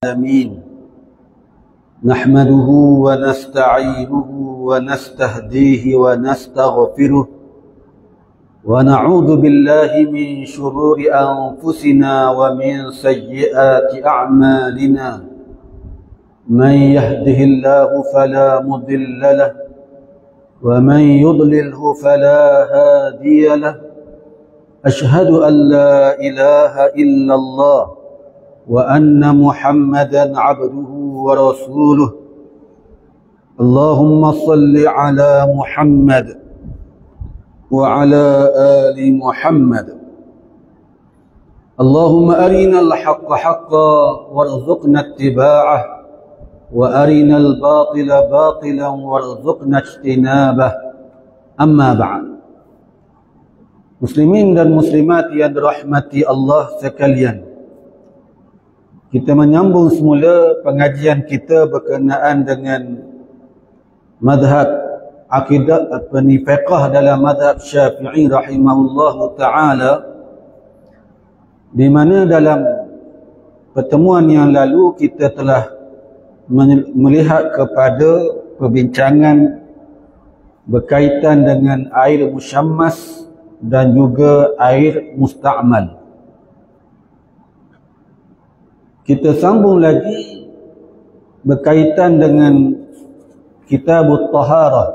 العالمين نحمده ونستعينه ونستهديه ونستغفره ونعوذ بالله من شرور أنفسنا ومن سيئات أعمالنا من يهده الله فلا مضل له ومن يضلله فلا هادي له أشهد أن لا إله إلا الله وأن محمدا عبده ورسوله اللهم صل على محمد وعلى آل محمد اللهم أرنا الحق حقا وارزقنا اتباعه وأرنا الباطل باطلا وارزقنا اجتنابه أما بعد. Muslimin dan muslimat yang dirahmati Allah sekalian, kita menyambung semula pengajian kita berkenaan dengan mazhab akidah fiqh dalam mazhab Syafi'i rahimahullahu ta'ala, di mana dalam pertemuan yang lalu kita telah melihat kepada perbincangan berkaitan dengan air musyammas dan juga air musta'mal. Kita sambung lagi berkaitan dengan Kitabut Taharah,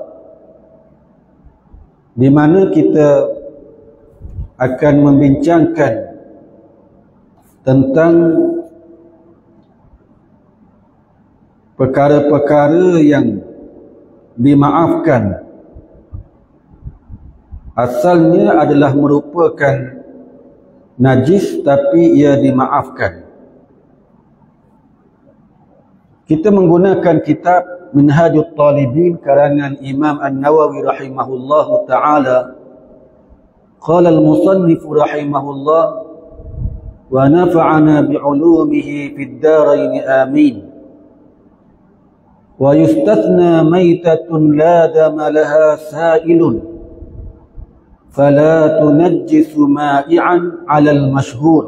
di mana kita akan membincangkan tentang perkara-perkara yang dimaafkan asalnya adalah merupakan najis tapi ia dimaafkan. Kita menggunakan kitab Minhajut Talibin karangan Imam An-Nawawi rahimahullahu ta'ala. Qala al-musannif rahimahullah wa nafa'ana bi'ulumihi fid darain amin. Wa yustathna maytatun la dama laha sa'ilun فلا تنجس مائعا على المشهور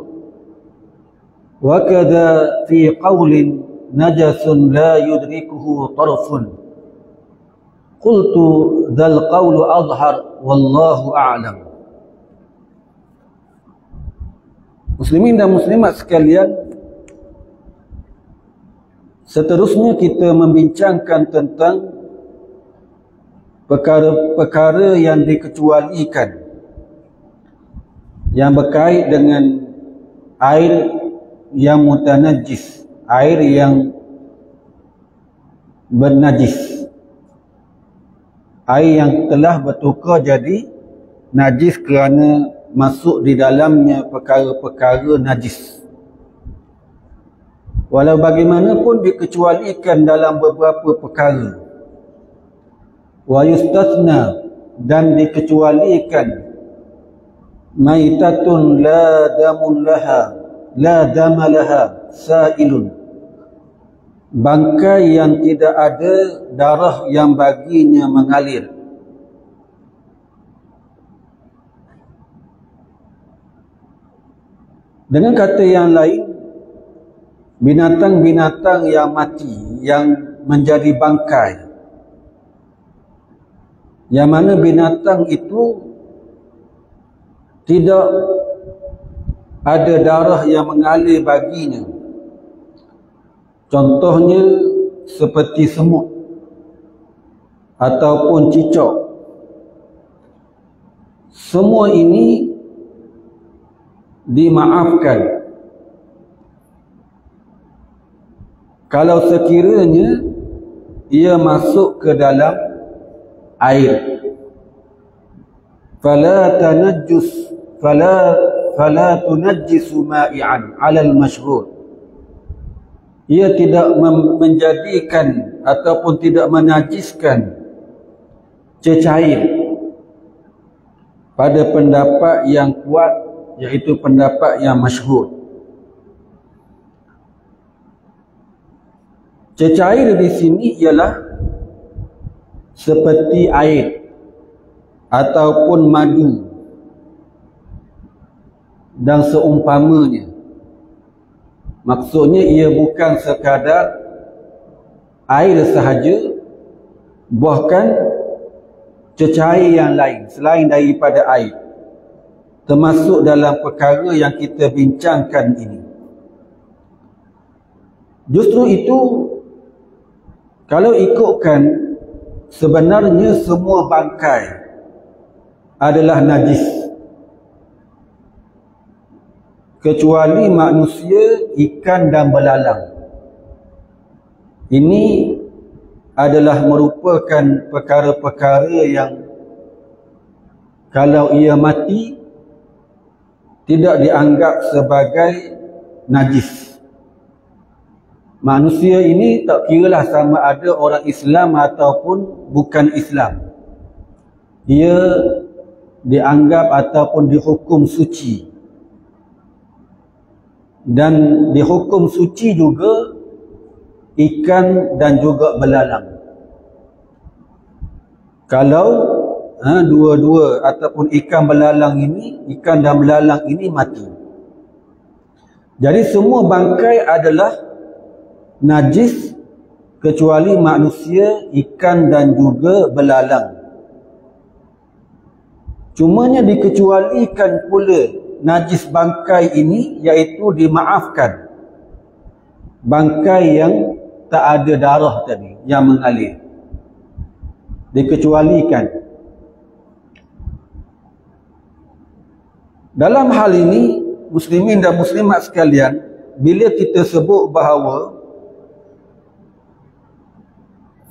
وكذا في قول نجس لا يدركه طرف قلت ذا القول أظهر والله أعلم. Muslimin dan muslimat sekalian, seterusnya kita membincangkan tentang perkara-perkara yang dikecualikan yang berkait dengan air yang mutanajis, air yang bernajis, air yang telah bertukar jadi najis kerana masuk di dalamnya perkara-perkara najis. Walau bagaimanapun dikecualikan dalam beberapa perkara. Wa yustathna, dan dikecualikan maitatun la damun laha la dama laha sa'ilun, bangkai yang tidak ada darah yang baginya mengalir. Dengan kata yang lain, binatang-binatang yang mati, yang menjadi bangkai, yang mana binatang itu tidak ada darah yang mengalir baginya. Contohnya seperti semut ataupun cicak. Semua ini dimaafkan kalau sekiranya ia masuk ke dalam air. Fala tunajjisu ma'i'an 'ala al-mashhur. Ia tidak menjadikan ataupun tidak menajiskan cecair pada pendapat yang kuat, iaitu pendapat yang masyhur. Cecair di sini ialah seperti air ataupun madu dan seumpamanya. Maksudnya ia bukan sekadar air sahaja, bahkan cecair yang lain selain daripada air, termasuk dalam perkara yang kita bincangkan ini. Justru itu, kalau ikutkan, sebenarnya semua bangkai adalah najis, kecuali manusia, ikan dan belalang. Ini adalah merupakan perkara-perkara yang kalau ia mati tidak dianggap sebagai najis. Manusia ini tak kiralah sama ada orang Islam ataupun bukan Islam, ia dianggap ataupun dihukum suci. Dan dihukum suci juga ikan dan juga belalang. Kalau dua-dua ataupun ikan dan belalang ini mati, jadi semua bangkai adalah najis kecuali manusia, ikan dan juga belalang. Cumanya dikecualikan pula najis bangkai ini, iaitu dimaafkan bangkai yang tak ada darah tadi yang mengalir, dikecualikan. Dalam hal ini, muslimin dan muslimat sekalian, bila kita sebut bahawa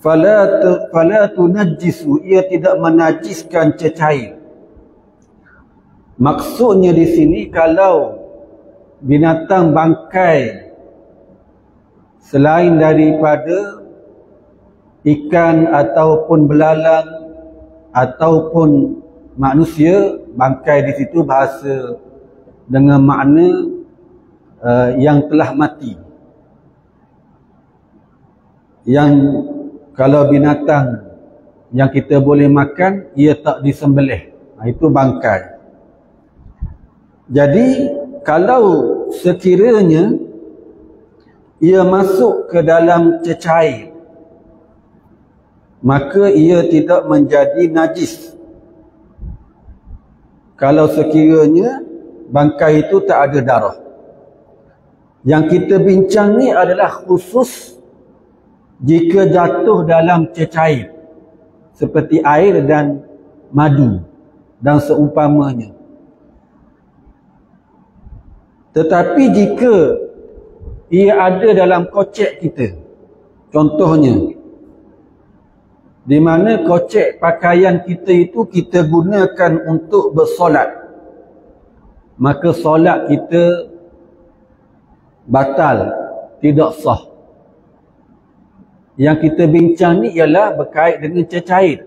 fala tunajjisu, ia tidak menajiskan cecair, maksudnya di sini kalau binatang bangkai selain daripada ikan ataupun belalang ataupun manusia, bangkai di situ bahasa dengan makna yang telah mati, yang kalau binatang yang kita boleh makan ia tak disembelih, itu bangkai. Jadi kalau sekiranya ia masuk ke dalam cecair, maka ia tidak menjadi najis. Kalau sekiranya bangkai itu tak ada darah. Yang kita bincang ni adalah khusus jika jatuh dalam cecair, seperti air dan madu dan seumpamanya. Tetapi jika ia ada dalam kocek kita, contohnya, di mana kocek pakaian kita itu kita gunakan untuk bersolat, maka solat kita batal, tidak sah. Yang kita bincang ni ialah berkait dengan cecair.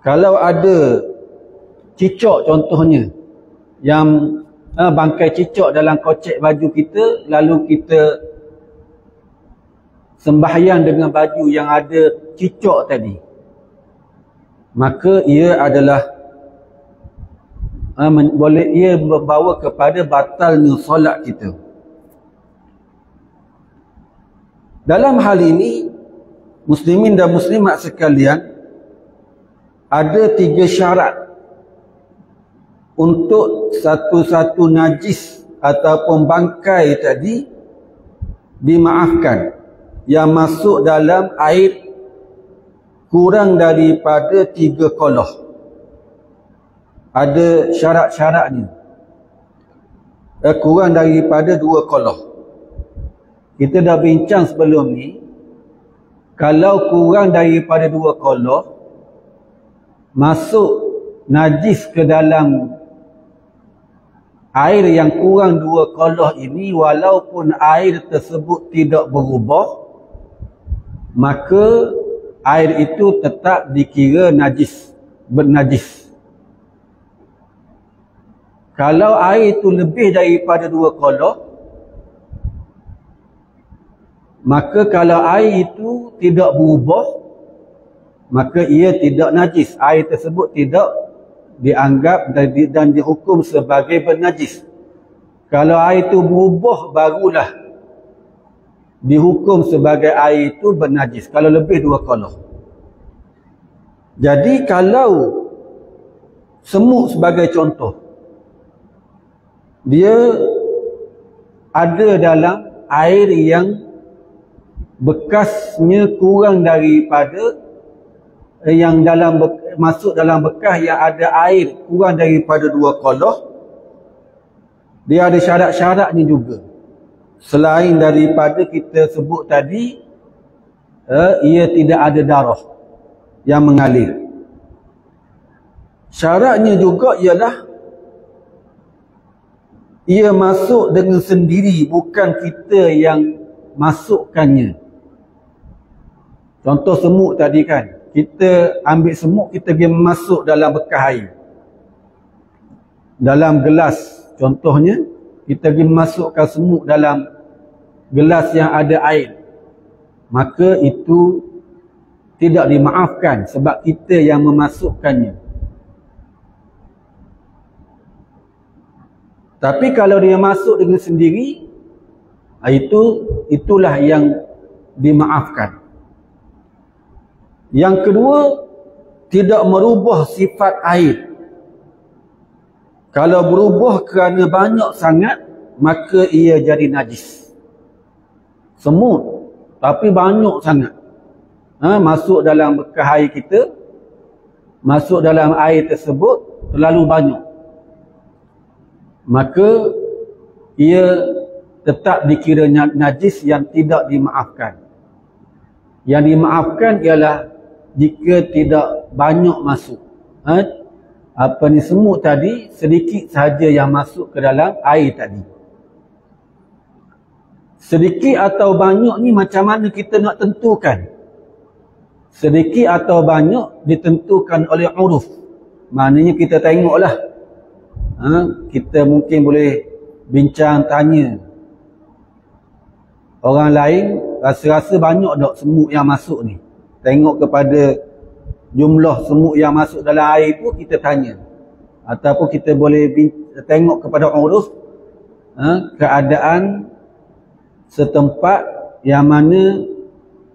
Kalau ada cicak contohnya, yang bangkai cicak dalam kocek baju kita, lalu kita sembahyang dengan baju yang ada cicak tadi, maka ia adalah ia membawa kepada batalnya solat kita. Dalam hal ini, muslimin dan muslimat sekalian, ada 3 syarat untuk satu-satu najis ataupun bangkai tadi dimaafkan, yang masuk dalam air kurang daripada 3 koloh. Ada syarat-syaratnya. Kurang daripada 2 koloh. Kita dah bincang sebelum ni, kalau kurang daripada 2 koloh, masuk najis ke dalam air yang kurang 2 koloh ini, walaupun air tersebut tidak berubah, maka air itu tetap dikira najis, bernajis. Kalau air itu lebih daripada 2 koloh, maka kalau air itu tidak berubah, maka ia tidak najis. Air tersebut tidak dianggap dan dihukum sebagai bernajis. Kalau air itu berubah, barulah dihukum sebagai air itu bernajis. Kalau lebih 2 qoloh. Jadi kalau semut sebagai contoh, dia ada dalam air yang bekasnya kurang daripada yang masuk dalam bekas yang ada air kurang daripada 2 qoloh, dia ada syarat-syaratnya juga. Selain daripada kita sebut tadi, ia tidak ada darah yang mengalir. Syaratnya juga ialah ia masuk dengan sendiri, bukan kita yang masukkannya. Contoh semut tadi kan, kita ambil semut, kita pergi masuk dalam bekas air, dalam gelas contohnya, kita pergi masukkan semut dalam gelas yang ada air, maka itu tidak dimaafkan sebab kita yang memasukkannya. Tapi kalau dia masuk dengan sendiri, itulah yang dimaafkan. Yang kedua, tidak merubah sifat air. Kalau berubah kerana banyak sangat, maka ia jadi najis. Semut, tapi banyak sangat. Masuk dalam bekas air kita, masuk dalam air tersebut terlalu banyak, maka ia tetap dikira najis yang tidak dimaafkan. Yang dimaafkan ialah jika tidak banyak masuk. Semut tadi sedikit sahaja yang masuk ke dalam air tadi. Sedikit atau banyak ni macam mana kita nak tentukan? Sedikit atau banyak ditentukan oleh uruf. Maknanya kita tengoklah. Kita mungkin boleh bincang tanya orang lain, rasa-rasa banyak tak semut yang masuk ni? Tengok kepada jumlah semut yang masuk dalam air tu, kita tanya. Ataupun kita boleh tengok kepada uruf, keadaan setempat yang mana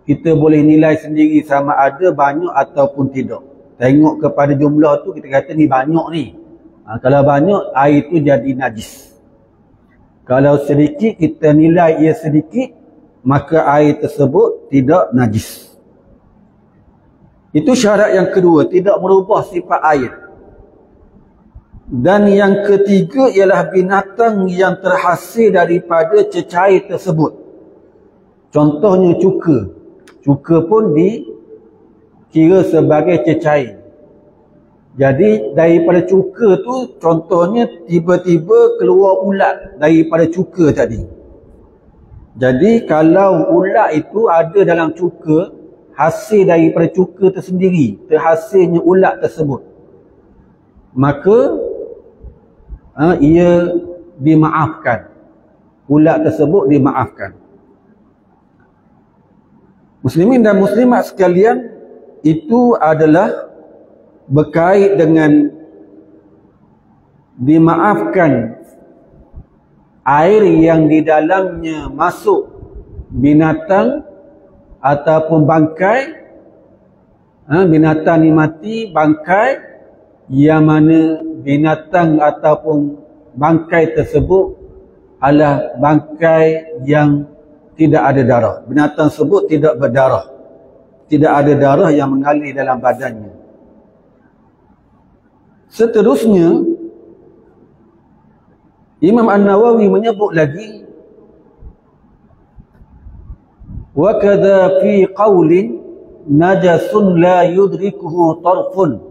kita boleh nilai sendiri sama ada banyak ataupun tidak. Tengok kepada jumlah tu, kita kata ni banyak ni. Kalau banyak, air tu jadi najis. Kalau sedikit, kita nilai ia sedikit, maka air tersebut tidak najis. Itu syarat yang kedua, tidak merubah sifat air. Dan yang ketiga ialah binatang yang terhasil daripada cecair tersebut. Contohnya cuka. Cuka pun dikira sebagai cecair. Jadi daripada cuka tu, contohnya tiba-tiba keluar ulat daripada cuka tadi. Jadi kalau ulat itu ada dalam cuka, hasil daripada cuka tersendiri, terhasilnya ulat tersebut, maka ia dimaafkan. Ulat tersebut dimaafkan. Muslimin dan muslimat sekalian, itu adalah berkait dengan dimaafkan air yang di dalamnya masuk binatang ataupun bangkai. Binatang ni mati, bangkai, yang mana binatang ataupun bangkai tersebut adalah bangkai yang tidak ada darah. Binatang tersebut tidak berdarah. Tidak ada darah yang mengalir dalam badannya. Seterusnya, Imam An-Nawawi menyebut lagi, wa kadza fi qaulin najasun la yudrikuhu tarfun.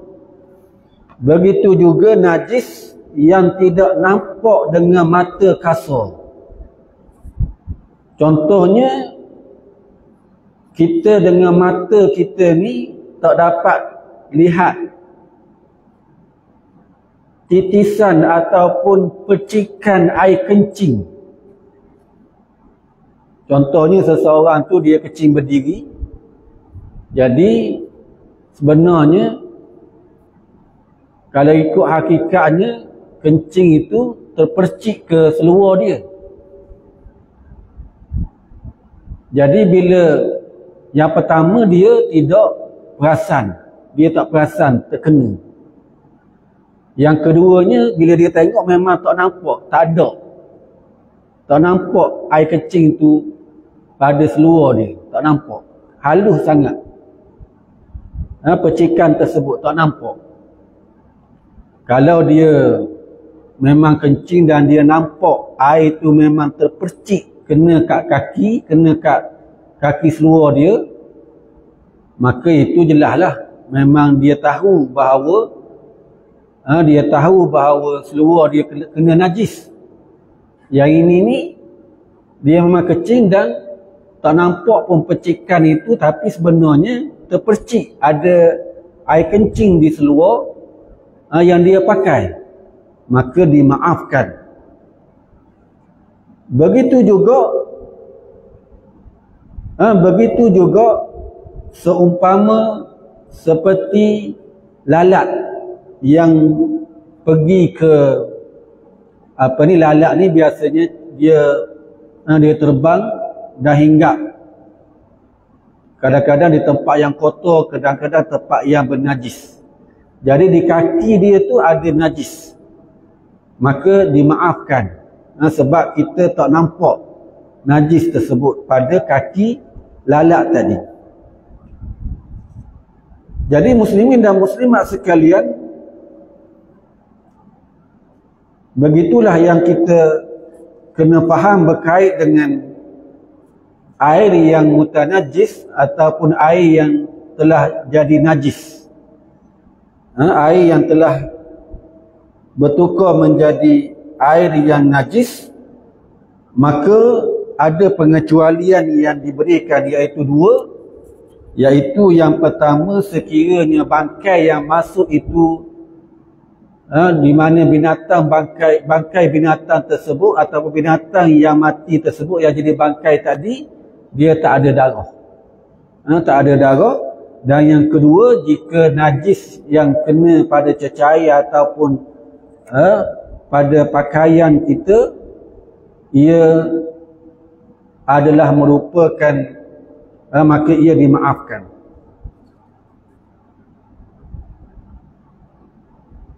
Begitu juga najis yang tidak nampak dengan mata kasar. Contohnya, kita dengan mata kita ni tak dapat lihat titisan ataupun percikan air kencing. Contohnya seseorang tu dia kencing berdiri. Jadi sebenarnya kalau ikut hakikatnya, kencing itu terpercik ke seluar dia. Jadi bila yang pertama dia tidak perasan, dia tak perasan terkena. Yang keduanya bila dia tengok memang tak nampak, tak ada. Tak nampak air kencing tu pada seluar dia, tak nampak. Halus sangat. Percikan tersebut tak nampak. Kalau dia memang kencing dan dia nampak air tu memang terpercik kena kat kaki, kena kat kaki seluar dia, maka itu jelaslah memang dia tahu bahawa seluar dia kena najis. Yang ini ni dia memang kencing dan tak nampak pun percikan itu, tapi sebenarnya terpercik ada air kencing di seluar yang dia pakai, maka dimaafkan. Begitu juga seumpama seperti lalat yang pergi ke lalat ni biasanya dia terbang dah hinggap kadang-kadang di tempat yang kotor, kadang-kadang tempat yang bernajis. Jadi di kaki dia tu ada najis, maka dimaafkan sebab kita tak nampak najis tersebut pada kaki lalat tadi. Jadi muslimin dan muslimat sekalian, begitulah yang kita kena faham berkait dengan air yang mutanajis ataupun air yang telah jadi najis. Air yang telah bertukar menjadi air yang najis, maka ada pengecualian yang diberikan, iaitu dua. Iaitu yang pertama, sekiranya bangkai yang masuk itu di mana bangkai binatang tersebut ataupun binatang yang mati tersebut yang jadi bangkai tadi, dia tak ada darah. Tak ada darah. Dan yang kedua, jika najis yang kena pada cecair ataupun pada pakaian kita, ia adalah merupakan maka ia dimaafkan.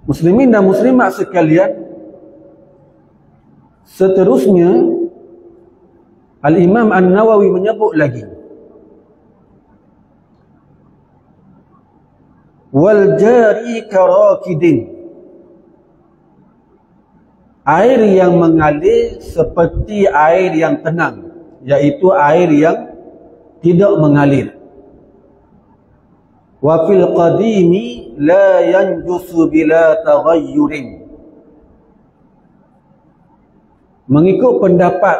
Muslimin dan muslimat sekalian, seterusnya Al-Imam An-Nawawi menyebut lagi, wal jari karakidin, air yang mengalir seperti air yang tenang, iaitu air yang tidak mengalir. Wa fil qadimi la yanjusu bila taghayyurin. Mengikut pendapat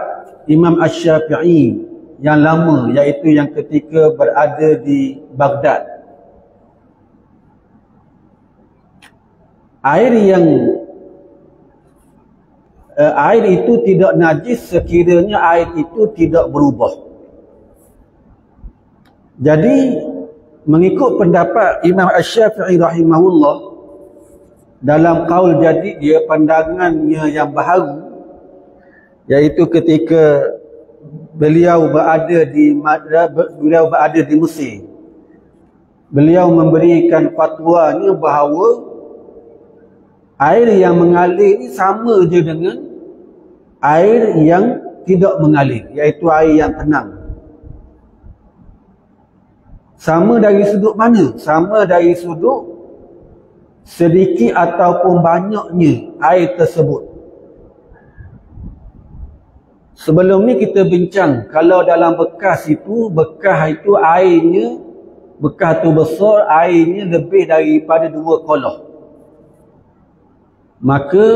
Imam Asy-Syafi'i yang lama, iaitu yang ketika berada di Baghdad, air itu tidak najis sekiranya air itu tidak berubah. Jadi mengikut pendapat Imam Asy-Syafi'i rahimahullah, dalam qaul jadi dia pandangannya yang baharu, iaitu ketika beliau berada di Mesir, beliau memberikan fatwanya bahawa air yang mengalir ini sama je dengan air yang tidak mengalir, iaitu air yang tenang. Sama dari sudut mana? Sama dari sudut sedikit ataupun banyaknya air tersebut. Sebelum ni kita bincang, kalau dalam bekas itu airnya, bekas tu besar, airnya lebih daripada 2 kolah. Maka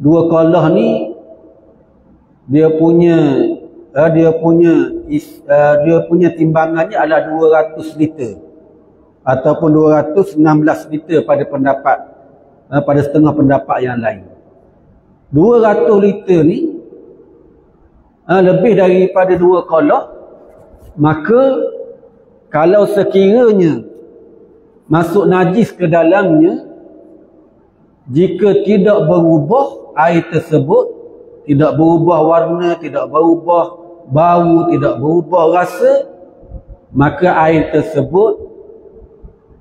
2 kolah ni dia punya timbangannya adalah 200 liter ataupun 216 liter pada setengah pendapat yang lain. 200 liter ni lebih daripada 2 kolah, maka kalau sekiranya masuk najis ke dalamnya, jika tidak berubah air tersebut, tidak berubah warna, tidak berubah bau, tidak berubah rasa, maka air tersebut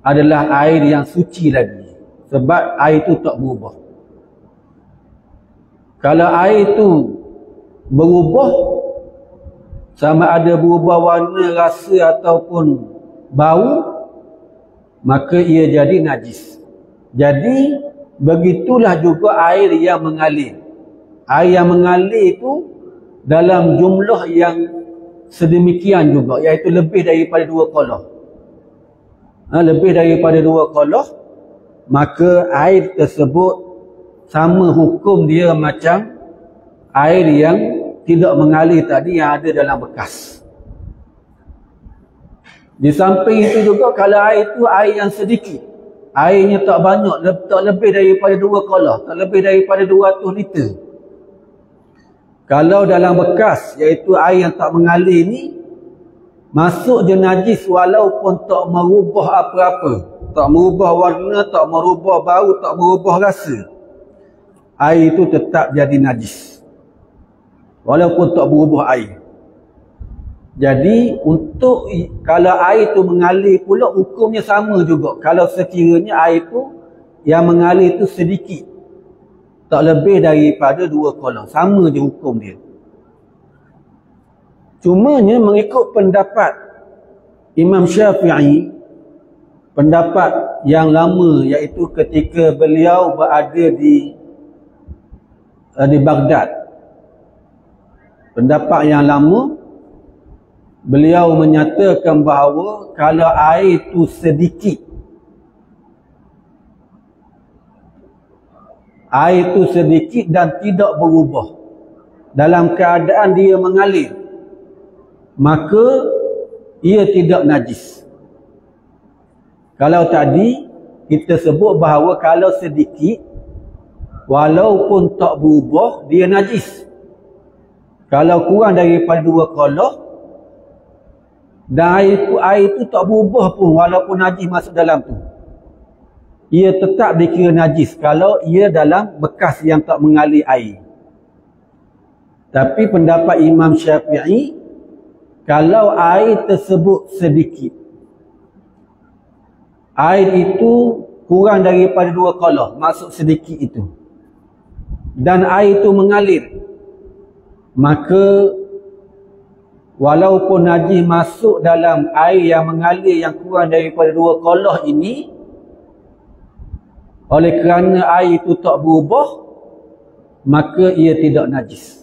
adalah air yang suci lagi, sebab air itu tak berubah. Kalau air itu berubah, sama ada berubah warna, rasa ataupun bau, maka ia jadi najis. Jadi begitulah juga air yang mengalir. Air yang mengalir itu dalam jumlah yang sedemikian juga, iaitu lebih daripada 2 qalah. Lebih daripada 2 qalah, maka air tersebut sama hukum dia macam air yang tidak mengalir tadi yang ada dalam bekas. Di samping itu juga, kalau air itu air yang sedikit, airnya tak banyak, tak lebih daripada 2 qalah, tak lebih daripada 200 liter. Kalau dalam bekas, iaitu air yang tak mengalir ni, masuk je najis walaupun tak merubah apa-apa, tak merubah warna, tak merubah bau, tak merubah rasa, air itu tetap jadi najis walaupun tak berubah air. Jadi untuk kalau air itu mengalir pula, hukumnya sama juga. Kalau sekiranya air itu yang mengalir itu sedikit, tak lebih daripada 2 qalah, sama je hukum dia. Cumanya mengikut pendapat Imam Syafi'i, pendapat yang lama, iaitu ketika beliau berada di Baghdad. Pendapat yang lama, beliau menyatakan bahawa kalau air itu sedikit, air itu sedikit dan tidak berubah, dalam keadaan dia mengalir, maka ia tidak najis. Kalau tadi kita sebut bahawa kalau sedikit, walaupun tak berubah, dia najis. Kalau kurang daripada 2 qalah, dan air itu tak berubah pun, walaupun najis masuk dalam tu, ia tetap dikira najis kalau ia dalam bekas yang tak mengalir air. Tapi pendapat Imam Syafi'i, kalau air tersebut sedikit, air itu kurang daripada 2 qalah, maksud sedikit itu, dan air itu mengalir, maka walaupun najis masuk dalam air yang mengalir yang kurang daripada 2 qalah ini, oleh kerana air itu tak berubah, maka ia tidak najis.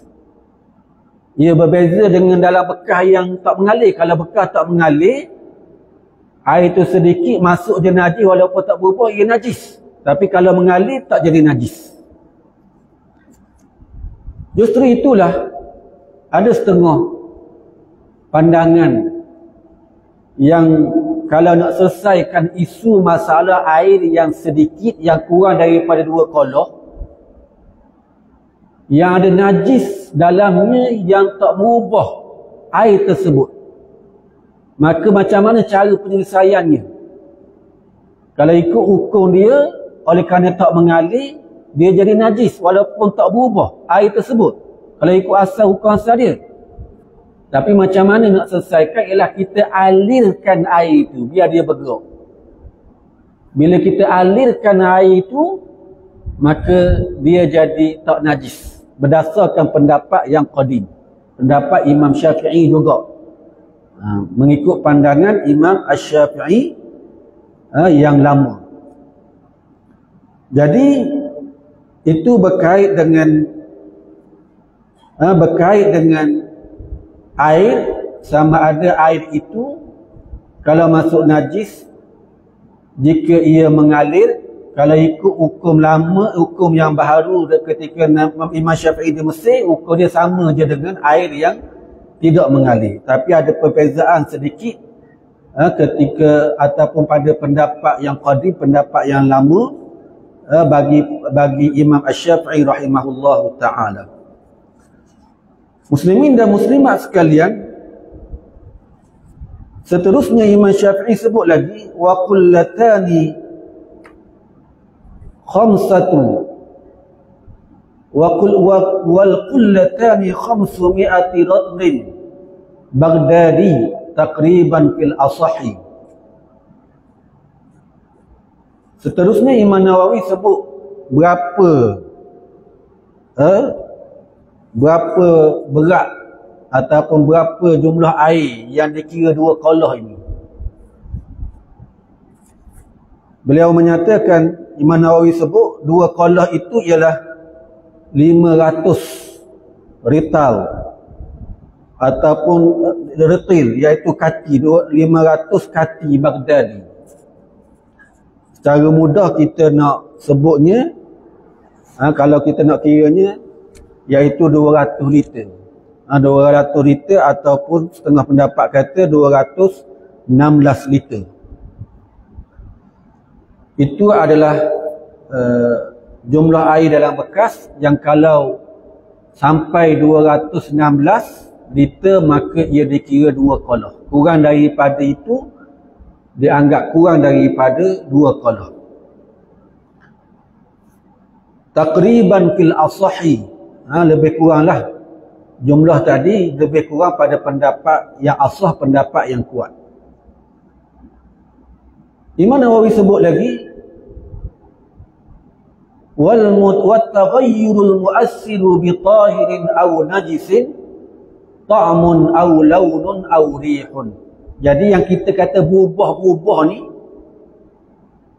Ia berbeza dengan dalam bekas yang tak mengalir. Kalau bekas tak mengalir, air itu sedikit, masuk je najis, walaupun tak berubah, ia najis. Tapi kalau mengalir, tak jadi najis. Justru itulah ada setengah pandangan yang kalau nak selesaikan isu masalah air yang sedikit, yang kurang daripada 2 qalah, yang ada najis dalamnya yang tak berubah air tersebut, maka macam mana cara penyelesaiannya? Kalau ikut hukum dia, oleh kerana tak mengalir, dia jadi najis walaupun tak berubah air tersebut, kalau ikut asal hukum asal dia. Tapi macam mana nak selesaikan ialah kita alirkan air itu biar dia bergerak. Bila kita alirkan air itu, maka dia jadi tak najis, berdasarkan pendapat yang qadim, pendapat Imam Syafi'i juga, mengikut pandangan Imam Asy-Syafi'i yang lama. Jadi itu berkait dengan air, sama ada air itu kalau masuk najis jika ia mengalir. Kalau ikut hukum lama, hukum yang baru ketika Imam Syafi'i di Mesir, hukum dia sama je dengan air yang tidak mengalir. Tapi ada perbezaan sedikit ketika ataupun pada pendapat yang qadim, pendapat yang lama, bagi Imam Asy-Syafi'i rahimahullahu ta'ala. Muslimin dan muslimat sekalian, seterusnya Imam Syafi'i sebut lagi, wa qullatani khamsatu wal qullatani 500 ratrin Baghdadi takriban fil asahi. Seterusnya Imam Nawawi sebut berapa berat ataupun berapa jumlah air yang dikira 2 qalah ini. Beliau menyatakan, Imam Nawawi sebut 2 qalah itu ialah 500 rital ataupun retil, iaitu kati, 500 kati Baghdadi. Secara mudah kita nak sebutnya, kalau kita nak kiranya, iaitu 200 liter. 200 liter ataupun setengah pendapat kata 216 liter. Itu adalah jumlah air dalam bekas yang kalau sampai 216 liter maka ia dikira 2 qalah. Kurang daripada itu dianggap kurang daripada 2 qalah. Takriban fil asahi, lebih kuranglah jumlah tadi, lebih kurang pada pendapat yang asah, pendapat yang kuat. Imam Nawawi sebut lagi, wat taghayyurul mu'assiru bi tahirin aw najisin ta'mun aw launun aw rihun. Jadi yang kita kata berubah-ubah ni,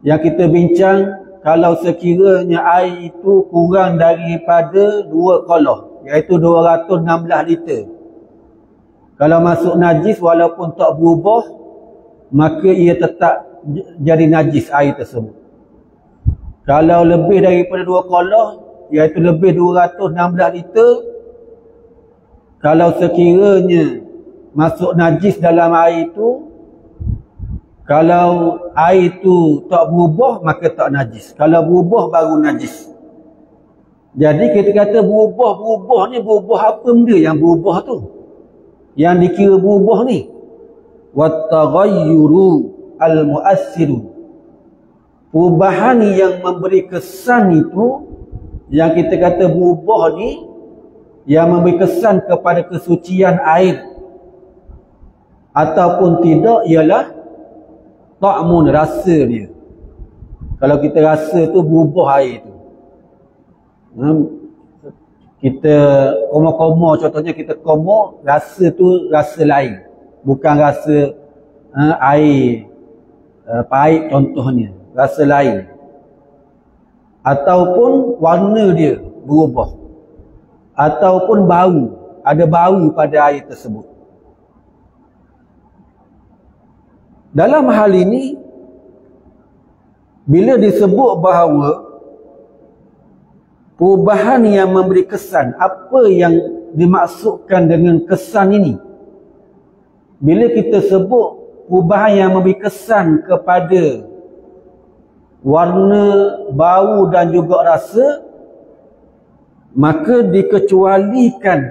yang kita bincang, kalau sekiranya air itu kurang daripada 2 qalah, iaitu 216 liter. Kalau masuk najis walaupun tak berubah, maka ia tetap jadi najis air tersebut. Kalau lebih daripada 2 qalah, iaitu lebih 216 liter, kalau sekiranya masuk najis dalam air itu, kalau air itu tak berubah maka tak najis. Kalau berubah baru najis. Jadi kita kata berubah ni, berubah apa benda yang berubah tu? Yang dikira berubah ni, wat taghayyuru al mu'assiru, perubahan yang memberi kesan itu, yang kita kata berubah ni, yang memberi kesan kepada kesucian air ataupun tidak, ialah ta'mun, rasa dia. Kalau kita rasa tu berubah air tu. Kita koma-koma, contohnya kita koma, rasa tu rasa lain, bukan rasa air pahit contohnya, rasa lain. Ataupun warna dia berubah, ataupun bau, ada bau pada air tersebut. Dalam hal ini, bila disebut bahawa perubahan yang memberi kesan, apa yang dimaksudkan dengan kesan ini? Bila kita sebut perubahan yang memberi kesan kepada warna, bau dan juga rasa, maka dikecualikan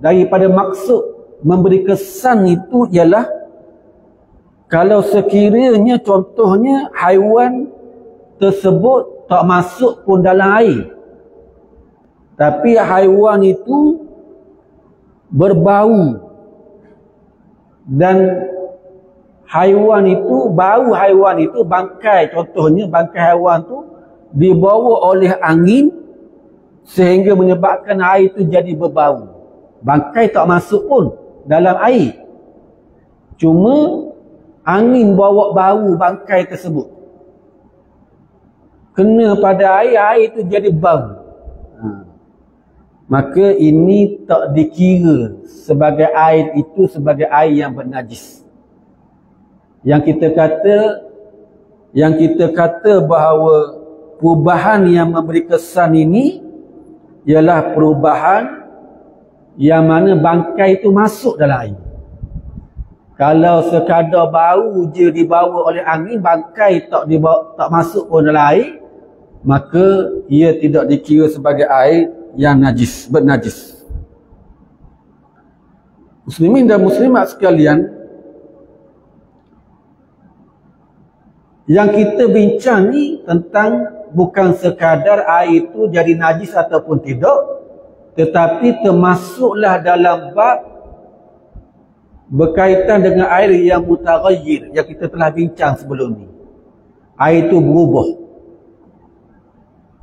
daripada maksud memberi kesan itu ialah kalau sekiranya contohnya haiwan tersebut tak masuk pun dalam air, tapi haiwan itu berbau, dan haiwan itu, bau haiwan itu, bangkai contohnya, bangkai haiwan itu dibawa oleh angin sehingga menyebabkan air itu jadi berbau. Bangkai tak masuk pun dalam air, cuma angin bawa bau bangkai tersebut, kena pada air, air itu jadi bau. Maka ini tak dikira sebagai air itu sebagai air yang bernajis. Yang kita kata bahawa perubahan yang memberi kesan ini ialah perubahan yang mana bangkai itu masuk dalam air. Kalau sekadar bau je dibawa oleh angin, bangkai tak masuk pun dalam air, maka ia tidak dikira sebagai air yang najis, bernajis. Muslimin dan muslimat sekalian, yang kita bincang ni tentang bukan sekadar air itu jadi najis ataupun tidak, tetapi termasuklah dalam bab berkaitan dengan air yang mutaghayyir yang kita telah bincang sebelum ni. Air itu berubah.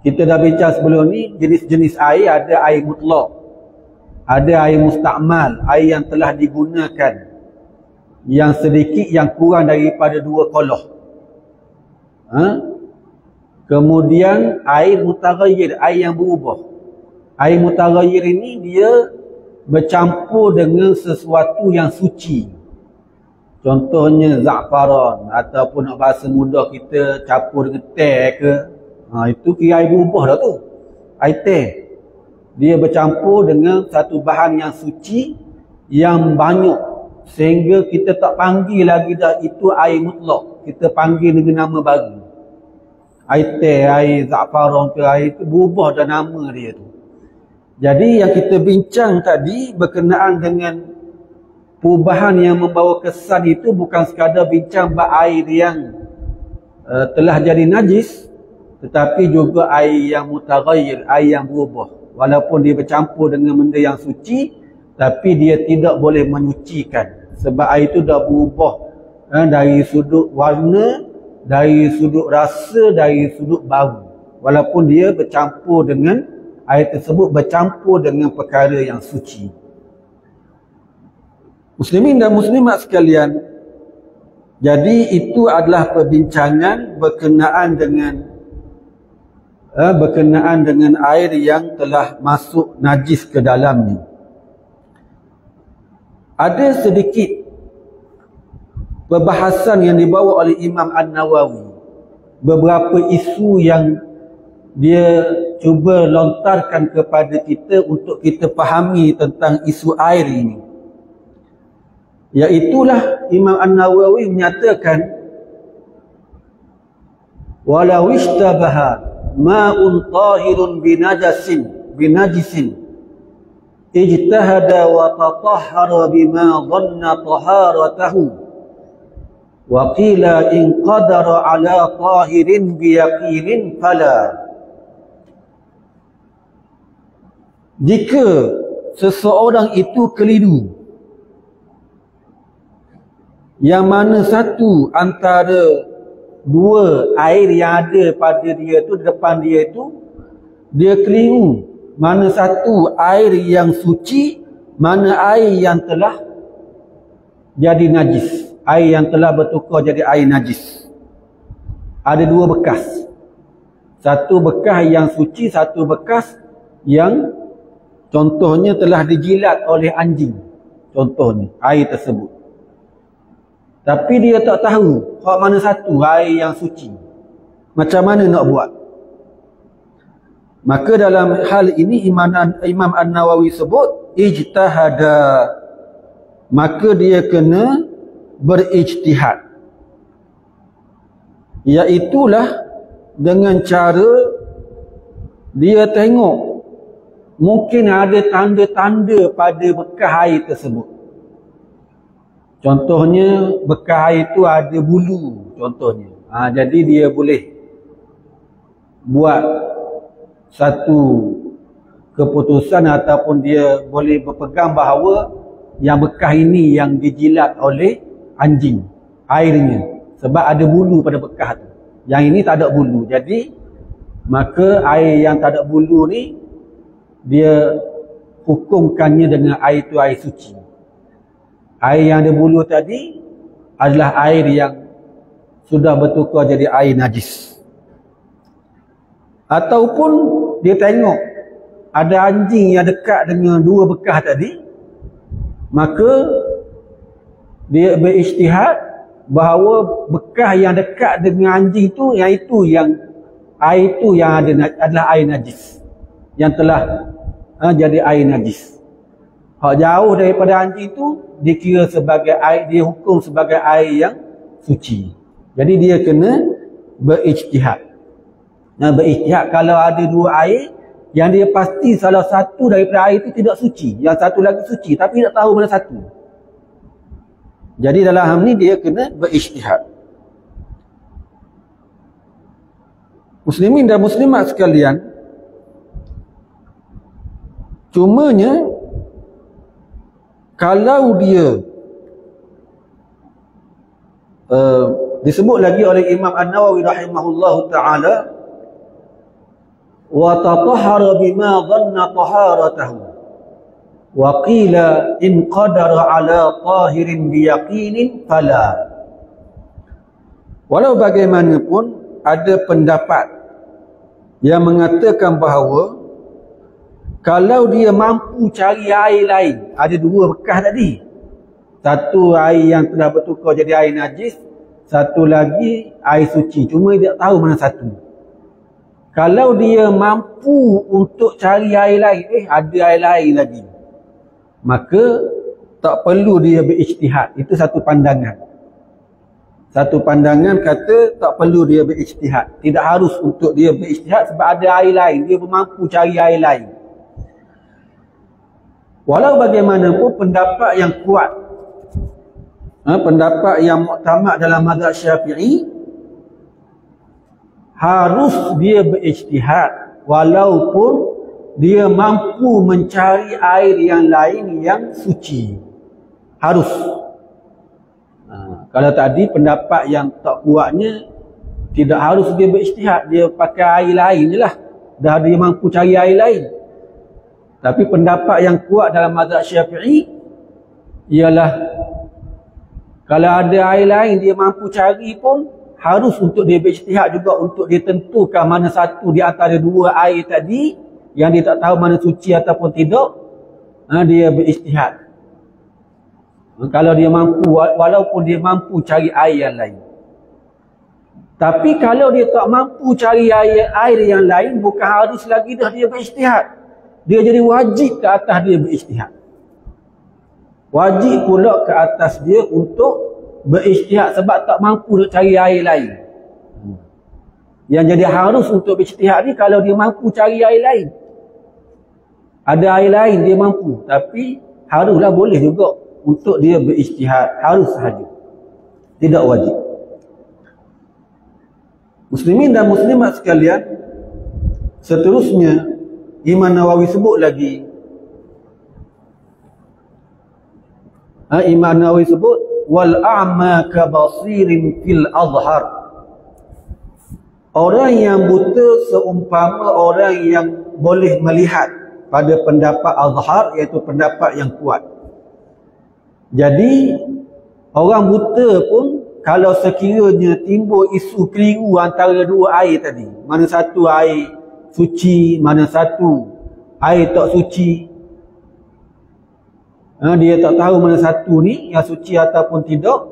Kita dah bincang sebelum ni, jenis-jenis air ada air mutlak, ada air musta'mal, air yang telah digunakan, yang sedikit yang kurang daripada 2 qoloh. Kemudian air mutaghayyir, air yang berubah. Air mutaghayyir ini dia bercampur dengan sesuatu yang suci. Contohnya za'faran, ataupun nak bahasa mudah kita campur dengan teh ke. Itu kira air berubah dah tu. Air teh. Dia bercampur dengan satu bahan yang suci, yang banyak. Sehingga kita tak panggil lagi dah itu air mutlak. Kita panggil dengan nama baru. Air teh, air za'faran ke, air itu berubah dah nama dia tu. Jadi yang kita bincang tadi berkenaan dengan perubahan yang membawa kesan itu bukan sekadar bincang bab air yang telah jadi najis, tetapi juga air yang mutaghayyir, air yang berubah. Walaupun dia bercampur dengan benda yang suci, tapi dia tidak boleh menyucikan. Sebab air itu dah berubah dari sudut warna, dari sudut rasa, dari sudut bau. Walaupun dia bercampur dengan, air tersebut bercampur dengan perkara yang suci. Muslimin dan muslimat sekalian, jadi itu adalah perbincangan berkenaan dengan air yang telah masuk najis ke dalamnya. Ada sedikit perbahasan yang dibawa oleh Imam An-Nawawi, beberapa isu yang dia cuba lontarkan kepada kita untuk kita fahami tentang isu air ini. Iaitulah Imam An-Nawawi menyatakan, walau ishtabaha ma'un tahirun binajisin ijtahada wa tatahhara bima dhanna taharatahu wa qila in qadara ala tahirin biyaqinin fala. Jika seseorang itu keliru, yang mana satu antara 2 air yang ada pada dia tu, di depan dia itu, dia keliru mana satu air yang suci, mana air yang telah jadi najis, air yang telah bertukar jadi air najis. Ada 2 bekas, satu bekas yang suci, satu bekas yang contohnya telah dijilat oleh anjing, contohnya air tersebut. Tapi dia tak tahu hak mana satu air yang suci. Macam mana nak buat? Maka dalam hal ini Imam An-Nawawi sebut ijtihada. Maka dia kena berijtihad. Iaitulah dengan cara dia tengok mungkin ada tanda-tanda pada bekas air tersebut. Contohnya bekas air itu ada bulu contohnya. Jadi dia boleh buat satu keputusan ataupun dia boleh berpegang bahawa yang bekas ini yang dijilat oleh anjing airnya, sebab ada bulu pada bekas tu. Yang ini tak ada bulu. Jadi maka air yang tak ada bulu ni dia hukumkannya dengan air itu air suci. Air yang ada bulu tadi adalah air yang sudah bertukar jadi air najis. Ataupun dia tengok ada anjing yang dekat dengan 2 bekas tadi, maka dia berijtihad bahawa bekas yang dekat dengan anjing tu, yang itu yang air itu yang adalah air najis, yang telah jadi air najis. Hak jauh daripada anjing tu dikira sebagai air, dia hukum sebagai air yang suci. Jadi dia kena berijtihad. Berijtihad kalau ada 2 air yang dia pasti salah satu daripada air itu tidak suci, yang satu lagi suci, tapi tak tahu mana satu. Jadi dalam hal ni dia kena berijtihad. Muslimin dan muslimat sekalian, cumanya kalau dia disebut lagi oleh Imam An-Nawawi rahimahullahu ta'ala, wa tatahhara bima dhanna taharatahu wa qila in qadara ala tahirin biyaqinin fala. Walau bagaimanapun ada pendapat yang mengatakan bahawa kalau dia mampu cari air lain, ada dua bekas tadi. Satu air yang telah bertukar jadi air najis, satu lagi air suci. Cuma dia tak tahu mana satu. Kalau dia mampu untuk cari air lain, ada air lain lagi, maka tak perlu dia berijtihad. Itu satu pandangan. Satu pandangan kata tak perlu dia berijtihad. Tidak harus untuk dia berijtihad sebab ada air lain. Dia mampu cari air lain. Walau bagaimanapun pendapat yang kuat, pendapat yang muktamad dalam mazhab Syafi'i, harus dia berijtihad walaupun dia mampu mencari air yang lain yang suci. Harus. Kalau tadi pendapat yang tak kuatnya, tidak harus dia berijtihad, dia pakai air lain je lah, dah dia mampu cari air lain. Tapi pendapat yang kuat dalam mazhab Syafi'i ialah kalau ada air lain dia mampu cari pun harus untuk dia berijtihad juga, untuk dia tentukan mana satu di antara dua air tadi yang dia tak tahu mana suci ataupun tidak, dia berijtihad. Kalau dia mampu, walaupun dia mampu cari air yang lain. Tapi kalau dia tak mampu cari air yang lain, bukan harus lagi dah dia berijtihad. Dia jadi wajib ke atas dia berijtihad. Wajib pula ke atas dia untuk berijtihad sebab tak mampu nak cari air lain. Yang jadi harus untuk berijtihad ni kalau dia mampu cari air lain. Ada air lain dia mampu, tapi haruslah boleh juga untuk dia berijtihad, harus sahaja, tidak wajib. Muslimin dan muslimat sekalian, seterusnya Imam Nawawi sebut lagi, Imam Nawawi sebut wal a'ma ka basirin fil azhar. Orang yang buta seumpama orang yang boleh melihat pada pendapat azhar, iaitu pendapat yang kuat. Jadi orang buta pun kalau sekiranya timbul isu keliru antara dua air tadi, mana satu air suci, mana satu air tak suci, dia tak tahu mana satu ni yang suci ataupun tidak.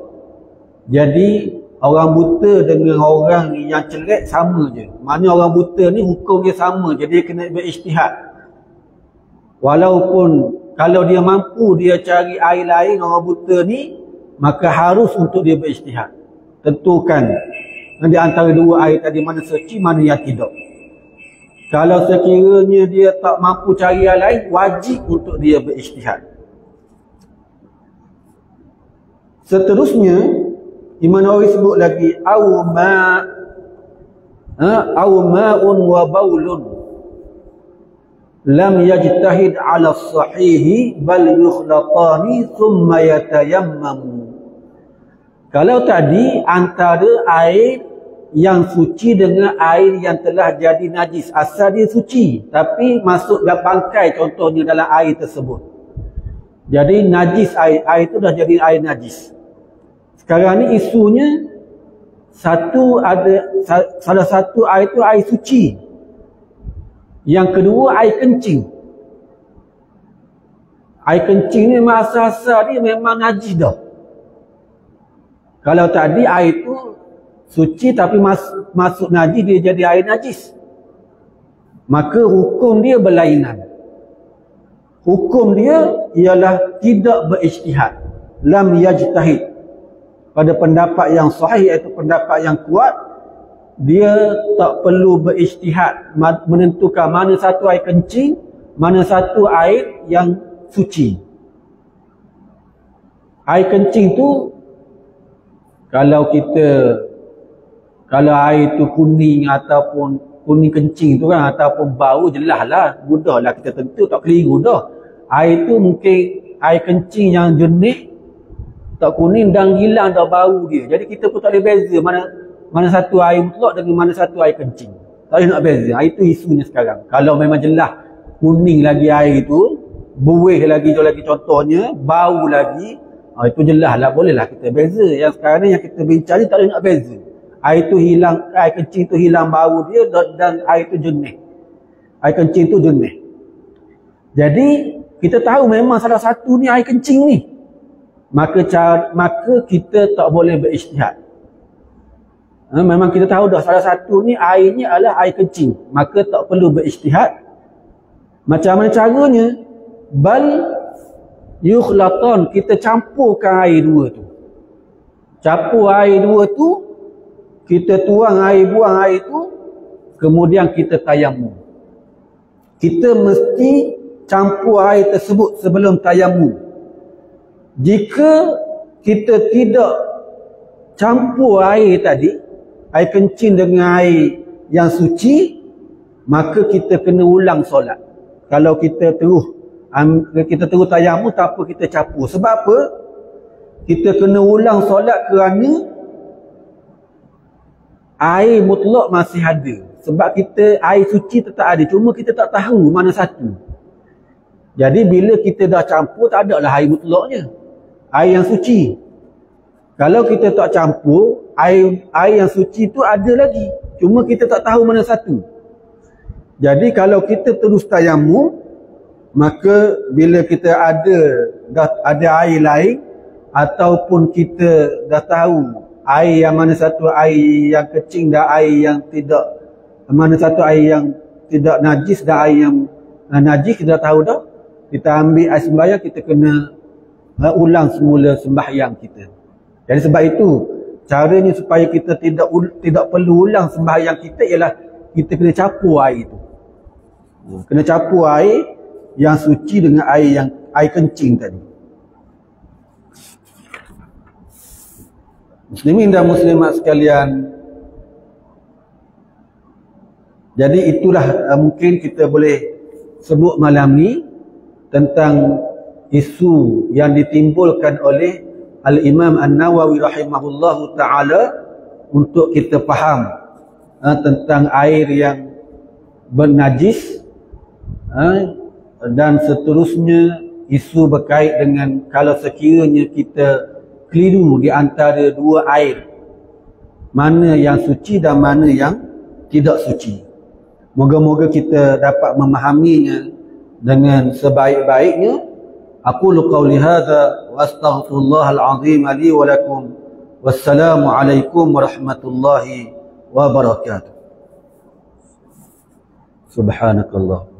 Jadi orang buta dengan orang yang celek sama je. Mana orang buta ni hukum dia sama, jadi dia kena berijtihad. Walaupun kalau dia mampu dia cari air lain, orang buta ni, maka harus untuk dia berijtihad. Tentukan di antara dua air tadi mana suci, mana yang tidak. Kalau sekiranya dia tak mampu cari air lain, wajib untuk dia berijtihad. Seterusnya Imam Nawawi sebut lagi au ma'un wa baulun lam yajtahid ala sahihi bal yukhlatani thumma yatayammamu. Kalau tadi antara air yang suci dengan air yang telah jadi najis, asal dia suci tapi masuk dalam bangkai contohnya dalam air tersebut, jadi najis, air itu dah jadi air najis. Sekarang ni isunya salah satu air itu air suci, yang kedua air kencing. Air kencing ni asal-asal dia memang najis dah. Kalau tadi air itu suci tapi masuk najis, dia jadi air najis, maka hukum dia berlainan. Hukum dia ialah tidak berijtihad, lam yajtahid. Pada pendapat yang sahih, iaitu pendapat yang kuat, dia tak perlu berijtihad menentukan mana satu air kencing, mana satu air yang suci. Air kencing tu kalau kita Kalau air tu kuning ataupun kuning kencing tu kan, ataupun bau, jelas lah, mudah lah kita tentu, tak keliru dah. Air tu mungkin air kencing yang jernih, tak kuning dan hilang dah bau dia. Jadi kita pun tak boleh beza mana satu air mutlak dengan mana satu air kencing. Tak boleh nak beza. Itu isunya sekarang. Kalau memang jelas kuning lagi air itu, buih lagi contohnya, bau lagi, itu jelas lah, boleh lah kita beza. Yang sekarang ni yang kita bincang ni tak boleh nak beza. Air tu hilang, air kencing tu hilang bau dia dan air tu jernih. Air kencing tu jernih. Jadi kita tahu memang salah satu ni air kencing ni. Maka kita tak boleh berijtihad. Memang kita tahu dah salah satu ni airnya adalah air kencing. Maka tak perlu berijtihad. Macam mana caranya? Bal yukhlatan, kita campurkan air dua tu. Campur air dua tu, kita tuang air, buang air tu, kemudian kita tayammum. Kita mesti campur air tersebut sebelum tayammum. Jika kita tidak campur air tadi, air kencing dengan air yang suci, maka kita kena ulang solat. Kalau kita terus tayammum tanpa kita campur. Sebab apa? Kita kena ulang solat kerana air mutlak masih ada. Sebab kita air suci tetap ada, cuma kita tak tahu mana satu. Jadi bila kita dah campur, tak ada lah air mutlaknya, air yang suci. Kalau kita tak campur, air yang suci tu ada lagi, cuma kita tak tahu mana satu. Jadi kalau kita terus tayammum, maka bila kita dah ada air lain, ataupun kita dah tahu air yang mana satu air yang kecing dan air yang tidak, mana satu air yang tidak najis dan air yang najis, kita dah tahu dah, kita ambil air sembahyang, kita kena ulang semula sembahyang kita. Jadi sebab itu caranya supaya kita tidak perlu ulang sembahyang kita ialah kita kena campur air itu. Kena campur air yang suci dengan air kencing tadi. Muslimin dan muslimat sekalian, jadi itulah mungkin kita boleh sebut malam ni tentang isu yang ditimbulkan oleh Al-Imam An-Nawawi rahimahullahu ta'ala untuk kita faham tentang air yang bernajis, dan seterusnya isu berkait dengan kalau sekiranya kita keliru di antara dua air, mana yang suci dan mana yang tidak suci. Moga-moga kita dapat memahaminya dengan sebaik-baiknya. Aqulu qawli hadza wa astaghfirullahal azim li wa lakum. Wassalamu alaikum warahmatullahi wabarakatuh. Subhanakallah.